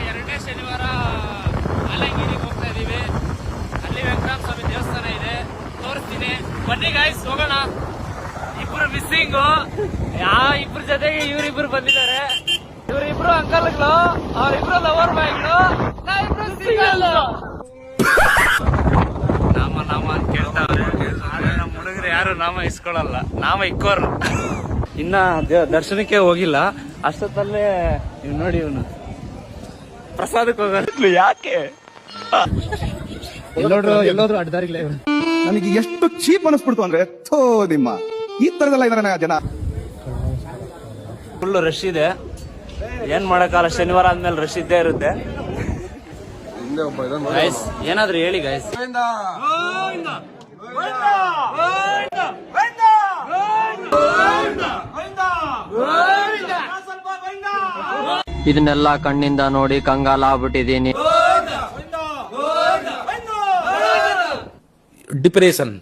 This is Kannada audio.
ಎರಡನೇ ಶನಿವಾರ ಆಲಂಗಿರಿಗೆ ಹೋಗ್ತಾ ಇದೀವಿ. ಅಲ್ಲಿ ವೆಂಕಟರಾಮ ಸ್ವಾಮಿ ದೇವಸ್ಥಾನ ಇದೆ, ತೋರಿಸ್ತೀನಿ ಬನ್ನಿ ಗಾಯ್ಸ್ ಹೋಗೋಣ. ಇಬ್ರು ಮಿಸ್ಸಿಂಗು, ಇಬ್ರ ಜೊತೆಗೆ ಇವರಿಬ್ರು ಬಂದಿದ್ದಾರೆ. ಇವರಿಬ್ರು ಅಂಕಲ್ಗಳು, ಅವರಿಬ್ರು ಲವರ್ ಬಾಯ್ಗಳು, ನಾವಿಬ್ರು ಸಿಂಗಲ್. ನಾಮ ಅಂತ ಕೇಳ್ತಾವ್ರೆ, ಆದ್ರೆ ನಮ್ಮ ಹುಡುಗರು ಯಾರು ನಾಮ ಇಸ್ಕೊಳಲ್ಲ, ನಾಮ ಇಕ್ಕೋರು. ಇನ್ನ ದರ್ಶನಕ್ಕೆ ಹೋಗಿಲ್ಲ, ಅಷ್ಟೊತ್ತಲ್ಲೇ ಇವ್ ನೋಡಿ ಇವನು ಪ್ರಸಾದಕ್ಕೆ ಹೋಗೋದು. ಯಾಕೆ ಎಲ್ಲೋದ್ರು ಅಡ್ಡದಾರಿಗಳೇ. ನನಗೆ ಎಷ್ಟು ಚೀಪ್ ಅನಿಸ್ಬಿಡ್ತು ಅಂದ್ರೆ, ಥೋ ನಿಮ್ಮ ಈ ತರದೆಲ್ಲ ಇದಾರೆ ಜನ. ಫುಲ್ ರಶ್ ಇದೆ, ಏನ್ ಮಾಡಕ್ಕಾಗಲ್ಲ, ಶನಿವಾರ ಆದ್ಮೇಲೆ ರಶ್ ಇದ್ದೇ ಇರುತ್ತೆ. ಗೈಸ್ ಏನಾದ್ರು ಹೇಳಿ ಗೈಸ್. ಇದನ್ನೆಲ್ಲ ಕಣ್ಣಿಂದ ನೋಡಿ ಕಂಗಾಲ ಆಗ್ಬಿಟ್ಟಿದೀನಿ. ಡಿಪ್ರೆಷನ್